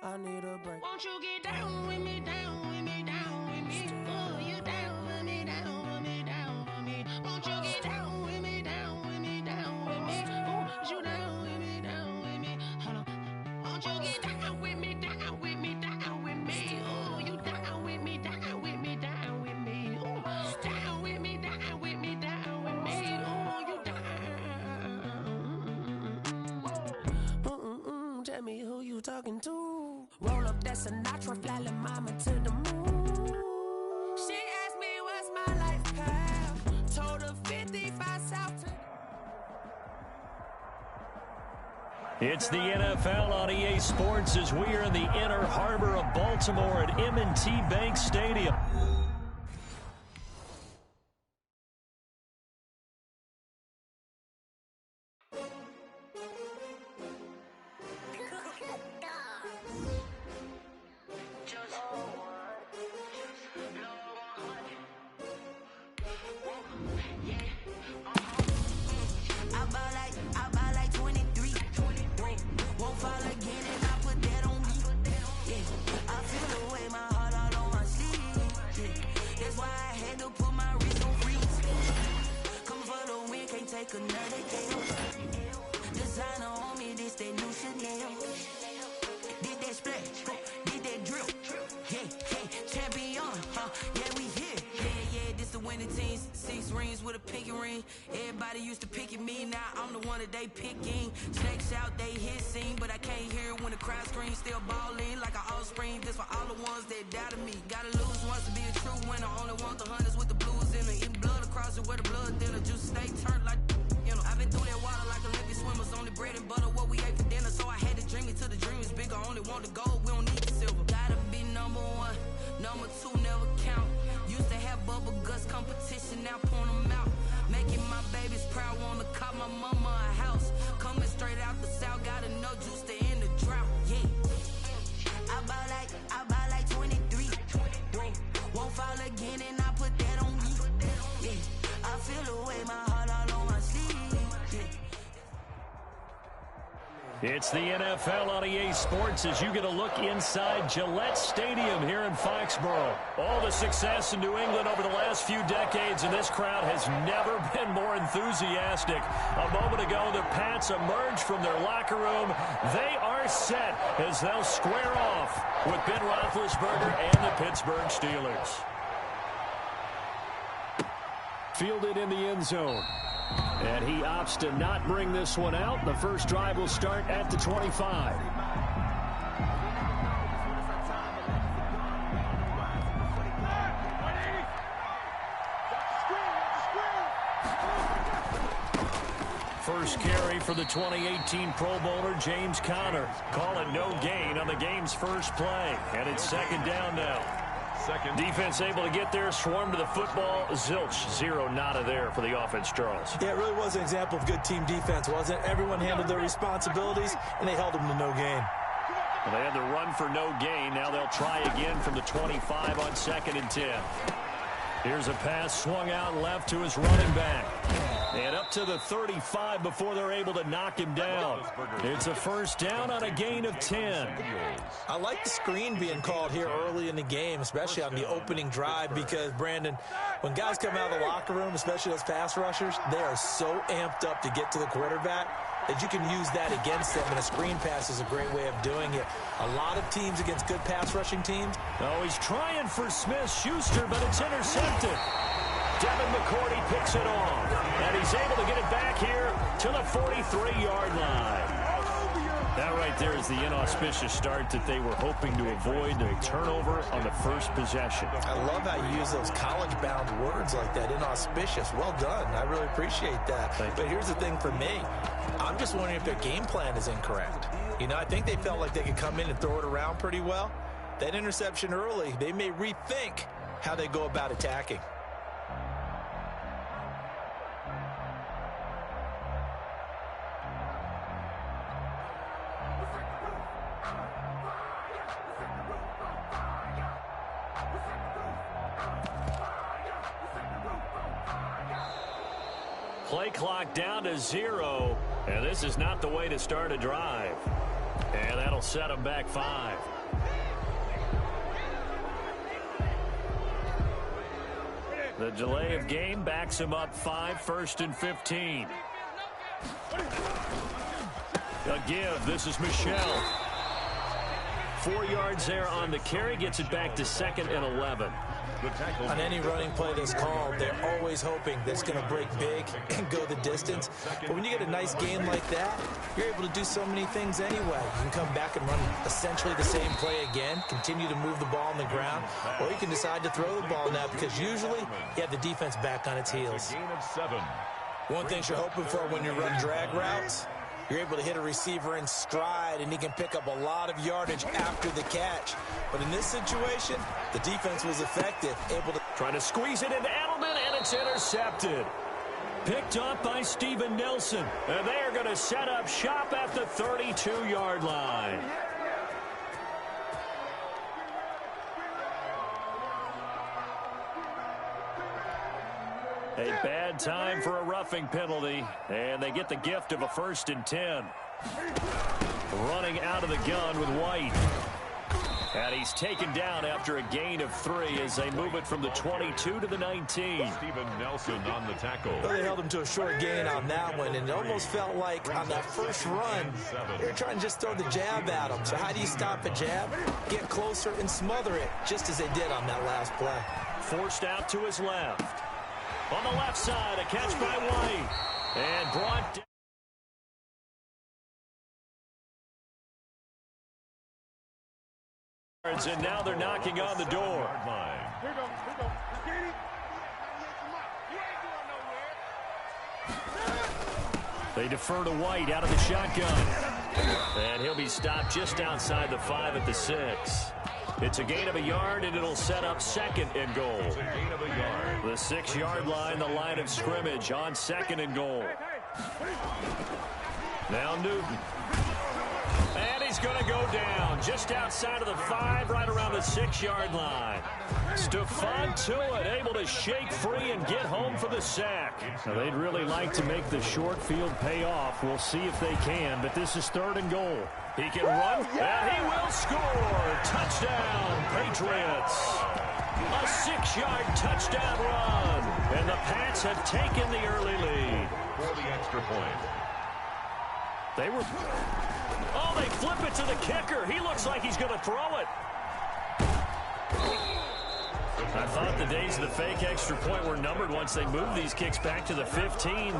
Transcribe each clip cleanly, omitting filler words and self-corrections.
I need a break. Won't you get down with me, down with me, down with me? Oh, you down with me, down with me, down with me. Won't you get down with me, down with me, down with me? Oh, you down with me, down with me? Hold on. Won't you get down with me, down with me, down with me? Oh, you down with me, down with me, down with me? Oh, down with me, down with me, down with me? Oh, you down? Tell me who you talking to. Roll up that Sinatra, fly la mama to the moon. She asked me what's my life path. Told her 55 South. It's the NFL on EA Sports as we are in the inner harbor of Baltimore at M&T Bank Stadium. Everybody used to pick at me, now I'm the one that they picking. Snakes out, they hit scene, but I can't hear it when the crowd screams. Still balling like an offspring, this for all the ones that doubted me. Gotta lose once to be a true winner, only want the hunters with the blues in it. Eating blood across it where the blood thinner, juice stay turned like, you know. I've been through that water like Olympic swimmers, only bread and butter what we ate for dinner. So I had to dream it till the dream is bigger, only want the gold, we don't need the silver. Gotta be number one, number two never count. Used to have bubble guts competition, now point them out. Making my babies proud, wanna cop my mama a house. Coming straight out the south, gotta know juice to end the drought, yeah. I buy like 23. Won't fall again and I put that on me, yeah. I feel the way, my heart all on my sleeve, yeah. It's the NFL on EA Sports as you get a look inside Gillette Stadium here in Foxborough. All the success in New England over the last few decades, and this crowd has never been more enthusiastic. A moment ago, the Pats emerged from their locker room. They are set as they'll square off with Ben Roethlisberger and the Pittsburgh Steelers. Fielded in the end zone. And he opts to not bring this one out. The first drive will start at the 25. First carry for the 2018 Pro Bowler, James Conner. Call it no gain on the game's first play. And it's second down now. Defense able to get there, swarm to the football. Zilch, zero nada there for the offense, Charles. Yeah, it really was an example of good team defense, wasn't it? Everyone handled their responsibilities, and they held them to no gain. Well, they had the run for no gain. Now they'll try again from the 25 on 2nd and 10. Here's a pass swung out left to his running back. And up to the 35 before they're able to knock him down. It's a first down on a gain of 10. I like the screen being called here early in the game, especially on the opening drive, because, Brandon, when guys come out of the locker room, especially those pass rushers, they are so amped up to get to the quarterback that you can use that against them, and a screen pass is a great way of doing it. A lot of teams against good pass rushing teams. Oh, he's trying for Smith-Schuster, but it's intercepted. Devin McCourty picks it off, and he's able to get it back here to the 43-yard line. That right there is the inauspicious start that they were hoping to avoid, the turnover on the first possession. I love how you use those college-bound words like that, inauspicious. Well done. I really appreciate that. But here's the thing for me. I'm just wondering if their game plan is incorrect. You know, I think they felt like they could come in and throw it around pretty well. That interception early, they may rethink how they go about attacking. Play clock down to 0, and this is not the way to start a drive. And that'll set them back 5. The delay of game backs him up 5, 1st and 15. A give. This is Michelle. 4 yards there on the carry. Gets it back to 2nd and 11. On any running play that's called, they're always hoping that it's going to break big and go the distance. But when you get a nice game like that, you're able to do so many things anyway. You can come back and run essentially the same play again, continue to move the ball on the ground, or you can decide to throw the ball now because usually you have the defense back on its heels. One thing you're hoping for when you run drag routes, you're able to hit a receiver in stride, and he can pick up a lot of yardage after the catch. But in this situation, the defense was effective, able to... Trying to squeeze it into Edelman, and it's intercepted. Picked up by Steven Nelson. And they are going to set up shop at the 32-yard line. A bad time for a roughing penalty, and they get the gift of a 1st and 10. Running out of the gun with White. And he's taken down after a gain of 3 as they move it from the 22 to the 19. Steven Nelson on the tackle. Well, they held him to a short gain on that one, and it almost felt like on that first run, they were trying to just throw the jab at him. So how do you stop a jab? Get closer and smother it, just as they did on that last play. Forced out to his left. On the left side, a catch by White. And brought down. And now they're knocking on the door. They defer to White out of the shotgun. And he'll be stopped just outside the 5 at the 6. It's a gain of a yard, and it'll set up 2nd and goal. The 6-yard line, the line of scrimmage on 2nd and goal. Now Newton. And he's going to go down just outside of the 5, right around the 6-yard line. Stephon Tuitt able to shake free and get home for the sack. Now, they'd really like to make the short field pay off. We'll see if they can, but this is 3rd and goal. He can run, and he will score. Touchdown, Patriots. A 6-yard touchdown run. And the Pats have taken the early lead. For the extra point. They were... Oh, they flip it to the kicker. He looks like he's going to throw it. I thought the days of the fake extra point were numbered once they moved these kicks back to the 15.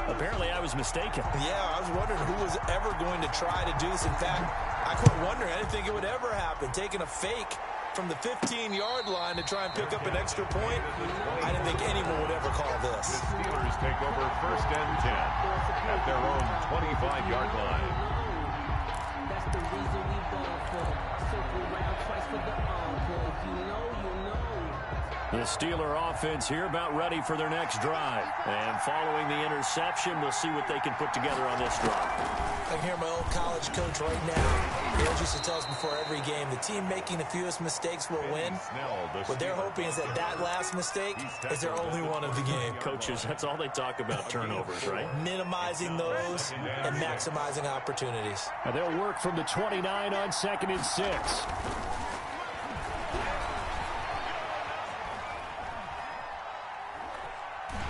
Apparently, I was mistaken. Yeah, I was wondering who was ever going to try to do this. In fact, I quit wondering. I didn't think it would ever happen. Taking a fake from the 15-yard line to try and pick up an extra point, I didn't think anyone would ever call this. The Steelers take over 1st and 10 at their own 25-yard line. That's the reason we ball for. Circle round twice for the encore. If you know, you know. The Steeler offense here about ready for their next drive. And following the interception, we'll see what they can put together on this drive. I can hear my old college coach right now. He always used to tell us before every game, the team making the fewest mistakes will win. What they're hoping is that that last mistake is their only one of the game. Coaches, that's all they talk about, turnovers, right? Minimizing those and maximizing opportunities. Now they'll work from the 29 on 2nd and 6.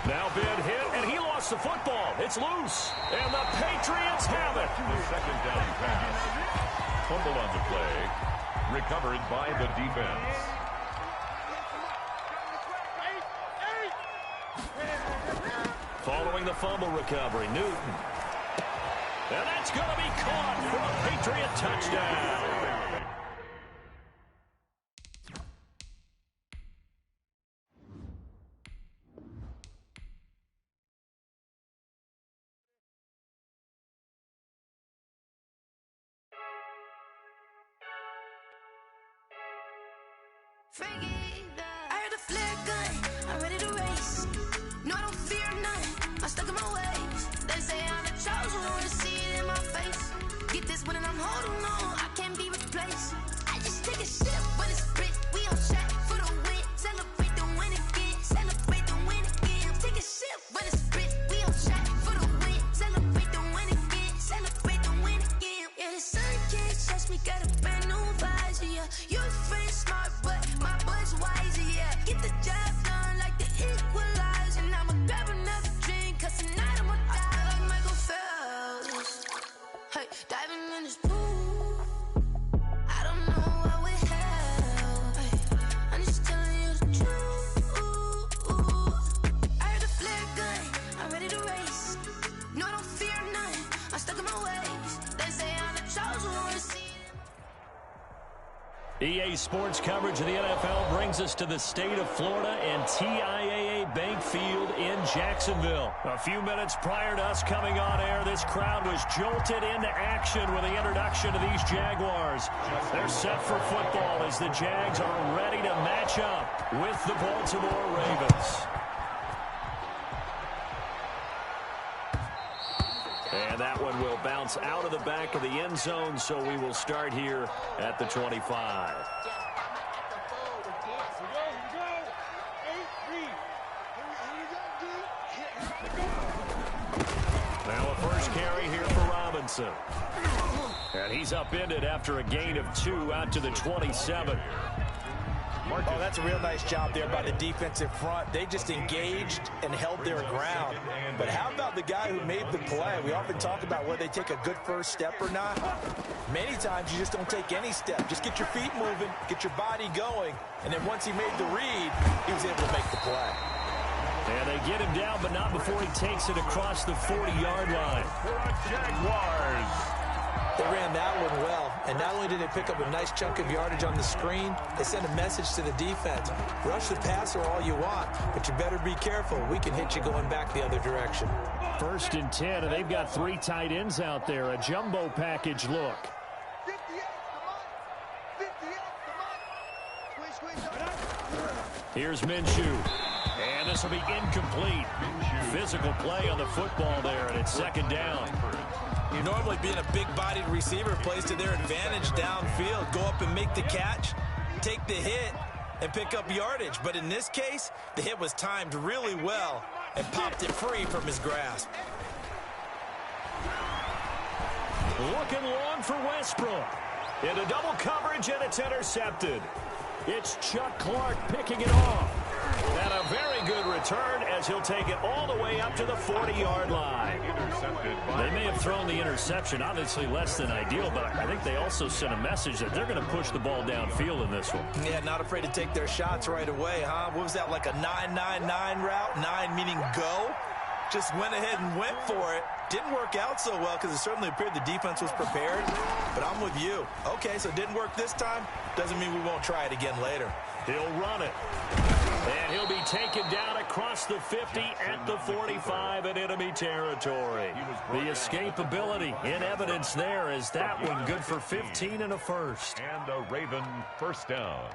Now bid hit, and he lost the football. It's loose, and the Patriots have it. Second down pass. Fumble on the play. Recovered by the defense. Following the fumble recovery, Newton. And that's going to be caught for a Patriot touchdown. I heard a flare gun, I'm ready to race. No, I don't fear none, I'm stuck in my ways. They say I'm the chosen one, see it in my face. Get this one and I'm holding on, I can't be replaced. I just take a sip, but it's split, we on shot for the win. Celebrate the win again, celebrate the win again. Take a sip, but it's split, we on shot for the win. Celebrate the win again, celebrate the win again. Yeah, the sun can't touch me, got a brand new visor. Yeah, your friend smart, but my bud's wiser. EA Sports coverage of the NFL brings us to the state of Florida and TIAA Bank Field in Jacksonville. A few minutes prior to us coming on air, this crowd was jolted into action with the introduction of these Jaguars. They're set for football as the Jags are ready to match up with the Baltimore Ravens. And that one will bounce out of the back of the end zone, so we will start here at the 25. Now a first carry here for Robinson. And he's upended after a gain of 2 out to the 27. Oh, that's a real nice job there by the defensive front. They just engaged and held their ground. But how about the guy who made the play? We often talk about whether they take a good first step or not. Many times you just don't take any step. Just get your feet moving, get your body going, and then once he made the read, he was able to make the play. And they get him down, but not before he takes it across the 40-yard line. Jaguars. They ran that one well, and not only did they pick up a nice chunk of yardage on the screen, they sent a message to the defense. Rush the passer all you want, but you better be careful. We can hit you going back the other direction. 1st and 10, and they've got 3 tight ends out there. A jumbo package look. Here's Minshew. And this will be incomplete. Physical play on the football there, and it's 2nd down. Normally being a big-bodied receiver plays to their advantage downfield. Go up and make the catch, take the hit, and pick up yardage. But in this case, the hit was timed really well and popped it free from his grasp. Looking long for Westbrook. Into double coverage, and it's intercepted. It's Chuck Clark picking it off. And a very good return as he'll take it all the way up to the 40-yard line. They may have thrown the interception, obviously less than ideal, but I think they also sent a message that they're going to push the ball downfield in this one. Yeah, not afraid to take their shots right away, huh? What was that, like a 9-9-9 route? 9 meaning go? Just went ahead and went for it. Didn't work out so well because it certainly appeared the defense was prepared, but I'm with you. Okay, so it didn't work this time. Doesn't mean we won't try it again later. He'll run it. And he'll be taken down across the 50 at the 45 in enemy territory. The escapability in evidence there is that one good for 15 and a first. And a Raven first down.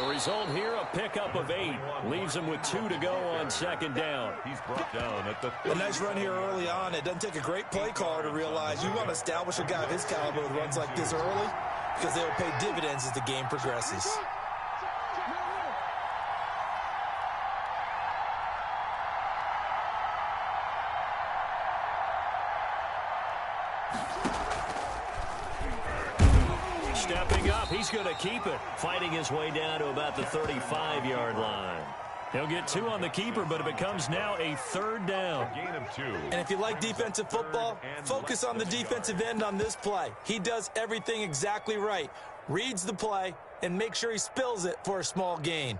Result here, a pickup of 8. Leaves him with 2 to go on 2nd down. He's brought down at the... A nice run here early on. It doesn't take a great play caller to realize you want to establish a guy of his caliber with runs like this early because they will pay dividends as the game progresses. Stepping up, he's going to keep it. Fighting his way down to about the 35-yard line. He'll get 2 on the keeper, but it becomes now a 3rd down. A gain of 2. And if you like defensive football, focus on the defensive end on this play. He does everything exactly right. Reads the play and makes sure he spills it for a small gain.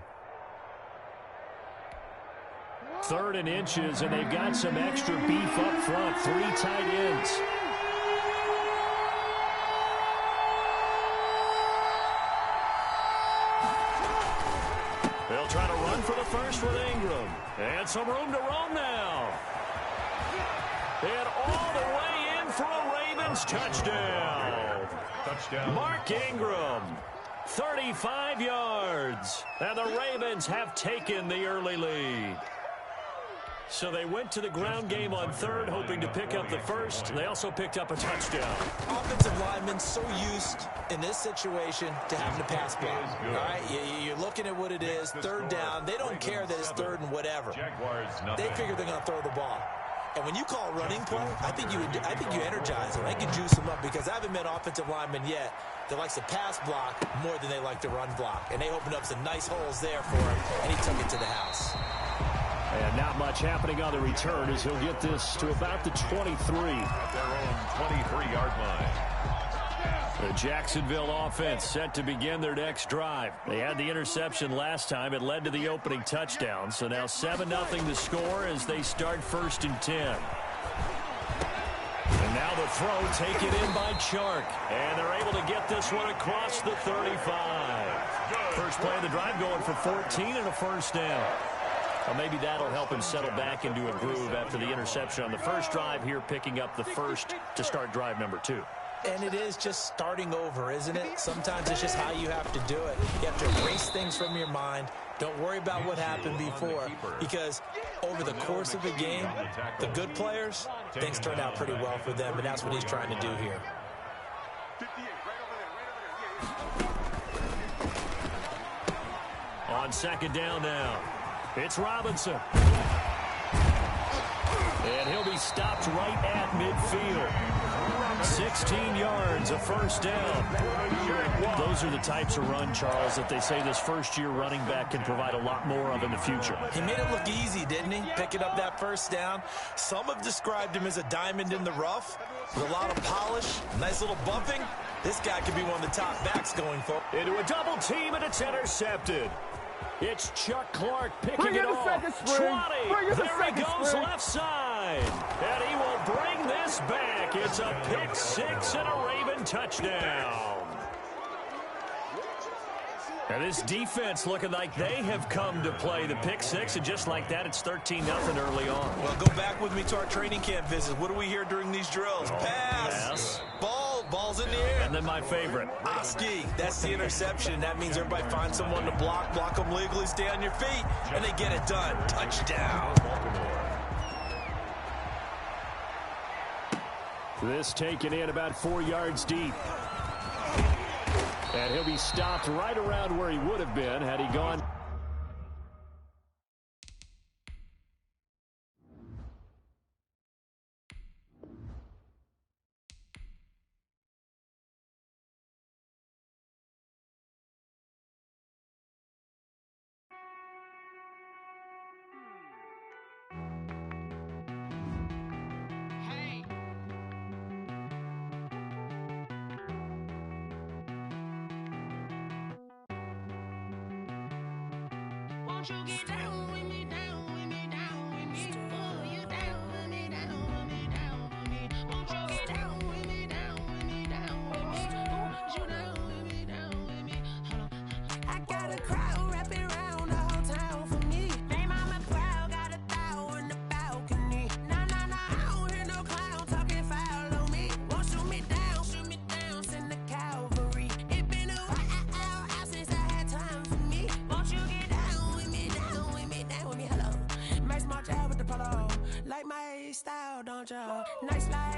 3rd and inches, and they've got some extra beef up front. 3 tight ends. They'll try to run for the first with Ingram. And some room to roam now. And all the way in for a Ravens touchdown. Touchdown. Mark Ingram, 35 yards. And the Ravens have taken the early lead. So they went to the ground game on 3rd, hoping to pick up the first. They also picked up a touchdown. Offensive linemen so used in this situation to having to pass block. All right, you're looking at what it is, 3rd down. They don't care that it's 3rd and whatever. They figure they're going to throw the ball. And when you call a running play, I think you energize them. I think you juice them up because I haven't met offensive linemen yet that likes to pass block more than they like to run block. And they opened up some nice holes there for him, and he took it to the house. And not much happening on the return as he'll get this to about the 23. At their own 23-yard line. The Jacksonville offense set to begin their next drive. They had the interception last time. It led to the opening touchdown. So now 7-0 the score as they start 1st and 10. And now the throw taken in by Chark. And they're able to get this one across the 35. First play of the drive going for 14 and a first down. Well, maybe that'll help him settle back into a groove after the interception on the first drive here, picking up the first to start drive number 2. And it is just starting over, isn't it? Sometimes it's just how you have to do it. You have to erase things from your mind. Don't worry about what happened before, because over the course of the game, the good players, things turn out pretty well for them, and that's what he's trying to do here. On second down now, it's Robinson. And he'll be stopped right at midfield. 16 yards, a first down. Those are the types of run, Charles, that they say this first-year running back can provide a lot more of in the future. He made it look easy, didn't he? Picking up that first down. Some have described him as a diamond in the rough with a lot of polish, nice little bumping. This guy could be one of the top backs going forward. Into a double team, and it's intercepted. It's Chuck Clark picking it off. 20. There he goes left side. And he will bring this back. It's a pick six and a Raven touchdown. And this defense looking like they have come to play the pick six, and just like that, it's 13-0 early on. Well, go back with me to our training camp visit. What do we hear during these drills? Pass. Ball's in the air. And then my favorite. Oski, that's the interception. That means everybody finds someone to block them legally, stay on your feet, and they get it done. Touchdown. This taken in about 4 yards deep. And he'll be stopped right around where he would have been had he gone. Won't you get down with me, down with me, down with me? Oh, you down with me, down with me, down with me. Won't you get down with me, down with me, down with me? Oh, you down with me, down with me. Hold on. I got a crowd wrapping around the whole town for me. Name on my crowd, got a thou in the balcony. Nah, I don't hear no clown talking foul on me. Won't shoot me down, send the cavalry. It been a while since I had time for me. Won't you get down with me, down with me, down with me? Hello. Max March out with the polo. Like my style, don't you? Nice life.